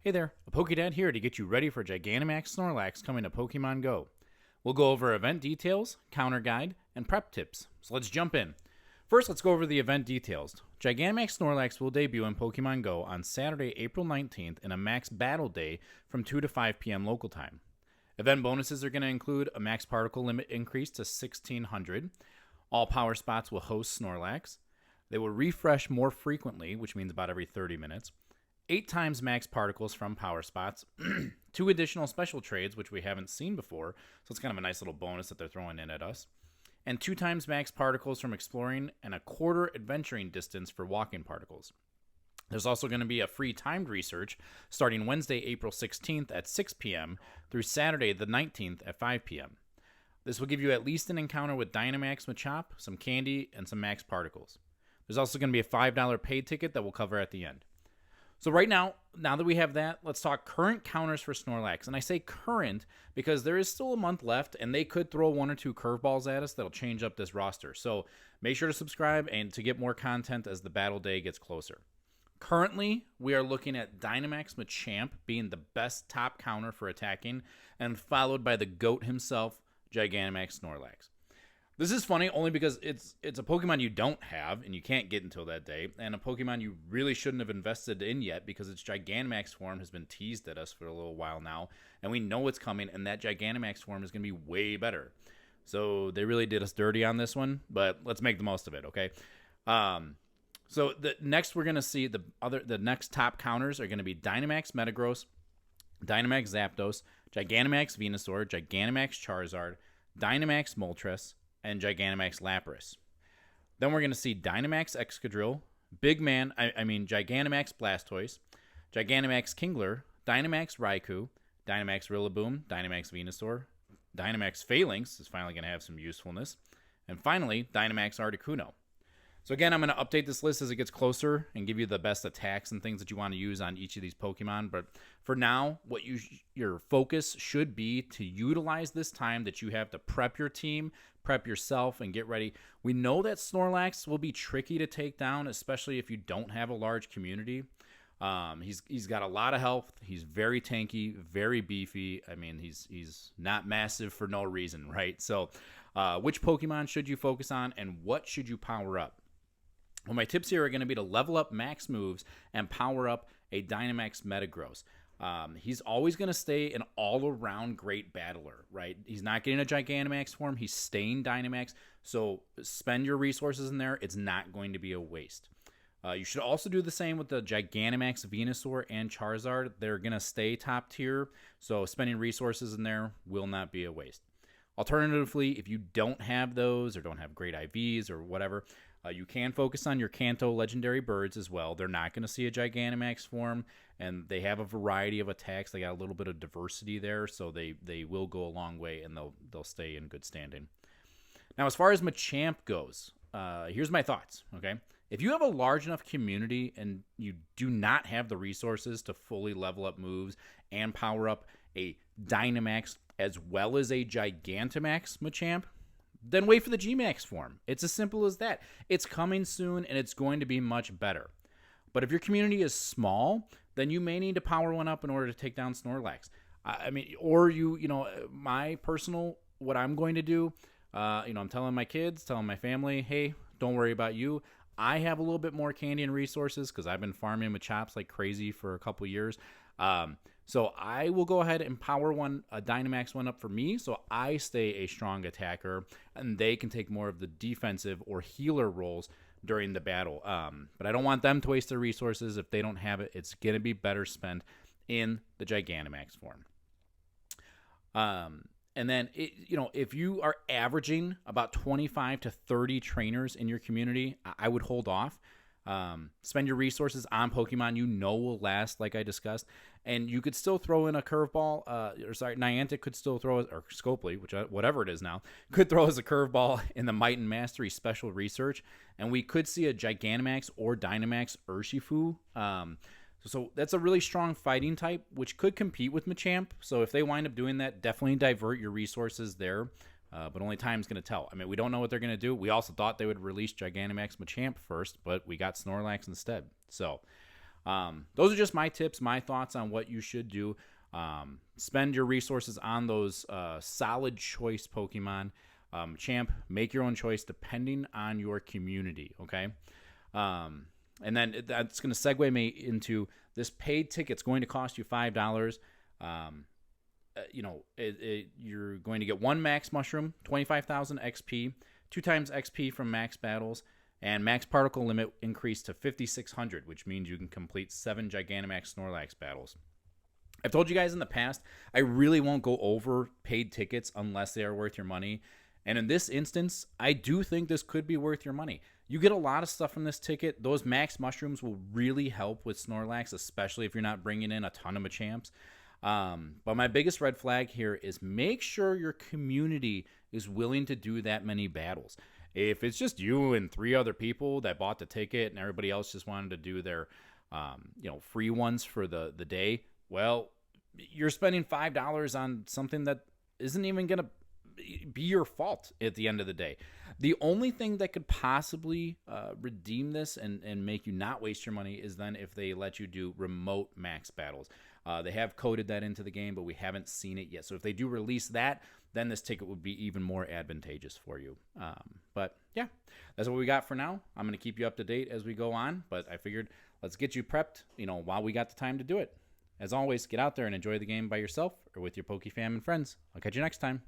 Hey there, a Pokédad here to get you ready for Gigantamax Snorlax coming to Pokemon GO. We'll go over event details, counter guide, and prep tips. So let's jump in. First, let's go over the event details. Gigantamax Snorlax will debut in Pokemon GO on Saturday, April 19th in a max battle day from 2 to 5 p.m. local time. Event bonuses are going to include a max particle limit increase to 1600. All power spots will host Snorlax. They will refresh more frequently, which means about every 30 minutes. 8 times max particles from power spots, 2 additional special trades, which we haven't seen before, so it's kind of a nice little bonus that they're throwing in at us, and 2 times max particles from exploring and a quarter adventuring distance for walking particles. There's also going to be a free timed research starting Wednesday, April 16th at 6 p.m. through Saturday the 19th at 5 p.m. This will give you at least an encounter with Dynamax Machop, some candy, and some max particles. There's also going to be a $5 paid ticket that we'll cover at the end. So right now that we have that, let's talk current counters for Snorlax. And I say current because there is still a month left, and they could throw 1 or 2 curveballs at us that'll change up this roster. So make sure to subscribe and to get more content as the battle day gets closer. Currently, we are looking at Dynamax Machamp being the best top counter for attacking, and followed by the GOAT himself, Gigantamax Snorlax. This is funny only because it's a Pokemon you don't have and you can't get until that day, and a Pokemon you really shouldn't have invested in yet because its Gigantamax form has been teased at us for a little while now, and we know it's coming, and that Gigantamax form is going to be way better. So they really did us dirty on this one, but let's make the most of it, okay? So the next we're going to see the next top counters are going to be Dynamax Metagross, Dynamax Zapdos, Gigantamax Venusaur, Gigantamax Charizard, Dynamax Moltres, and Gigantamax Lapras. Then we're going to see Dynamax Excadrill, Gigantamax Blastoise, Gigantamax Kingler, Dynamax Raikou, Dynamax Rillaboom, Dynamax Venusaur, Dynamax Phalanx is finally going to have some usefulness, and finally, Dynamax Articuno. So again, I'm going to update this list as it gets closer and give you the best attacks and things that you want to use on each of these Pokemon. But for now, what your focus should be to utilize this time that you have to prep your team, prep yourself, and get ready. We know that Snorlax will be tricky to take down, especially if you don't have a large community. He's got a lot of health. He's very tanky, very beefy. I mean, he's not massive for no reason, right? So which Pokemon should you focus on, and what should you power up? Well, my tips here are going to be to level up max moves and power up a Dynamax Metagross. He's always going to stay an all-around great battler, right? He's not getting a Gigantamax form. He's staying Dynamax, so spend your resources in there. It's not going to be a waste. You should also do the same with the Gigantamax Venusaur and Charizard. They're going to stay top tier, so spending resources in there will not be a waste. Alternatively, if you don't have those or don't have great IVs or whatever, you can focus on your Kanto legendary birds as well. They're not going to see a Gigantamax form, and they have a variety of attacks. They got a little bit of diversity there, so they will go a long way, and they'll stay in good standing. Now, as far as Machamp goes, here's my thoughts, okay? If you have a large enough community and you do not have the resources to fully level up moves and power up a Dynamax as well as a Gigantamax Machamp, then wait for the Gmax form. It's as simple as that. It's coming soon, and it's going to be much better. But if your community is small, then you may need to power one up in order to take down Snorlax. My personal, what I'm going to do, I'm telling my kids, telling my family, hey, don't worry about you. I have a little bit more candy and resources because I've been farming Machops like crazy for a couple years. So I will go ahead and power a Dynamax one up for me, so I stay a strong attacker, and they can take more of the defensive or healer roles during the battle. But I don't want them to waste their resources. If they don't have it, it's going to be better spent in the Gigantamax form. And then, if you are averaging about 25 to 30 trainers in your community, I would hold off. Spend your resources on Pokemon you know will last, like I discussed. And you could still throw in a curveball. Niantic could still throw, or Scopely, whatever it is now, could throw as a curveball in the Might and Mastery Special Research. And we could see a Gigantamax or Dynamax Urshifu. So that's a really strong fighting type, which could compete with Machamp. So if they wind up doing that, definitely divert your resources there. But only time's going to tell. I mean, we don't know what they're going to do. We also thought they would release Gigantamax Machamp first, but we got Snorlax instead. So Those are just my tips, my thoughts on what you should do. Spend your resources on those solid choice Pokemon. Champ, make your own choice depending on your community, okay? And then that's going to segue me into this paid ticket's going to cost you $5. You're going to get 1 max mushroom, 25,000 XP, 2 times XP from max battles, and max particle limit increased to 5,600, which means you can complete 7 Gigantamax Snorlax battles. I've told you guys in the past, I really won't go over paid tickets unless they are worth your money. And in this instance, I do think this could be worth your money. You get a lot of stuff from this ticket. Those max mushrooms will really help with Snorlax, especially if you're not bringing in a ton of Machamps. But my biggest red flag here is make sure your community is willing to do that many battles. If it's just you and 3 other people that bought the ticket and everybody else just wanted to do their free ones for the day, well, you're spending $5 on something that isn't even going to be your fault at the end of the day. The only thing that could possibly redeem this and make you not waste your money is then if they let you do remote max battles. They have coded that into the game, but we haven't seen it yet. So if they do release that, then this ticket would be even more advantageous for you. But yeah, that's what we got for now. I'm going to keep you up to date as we go on, but I figured let's get you prepped, while we got the time to do it. As always, get out there and enjoy the game by yourself or with your PokeFam and friends. I'll catch you next time.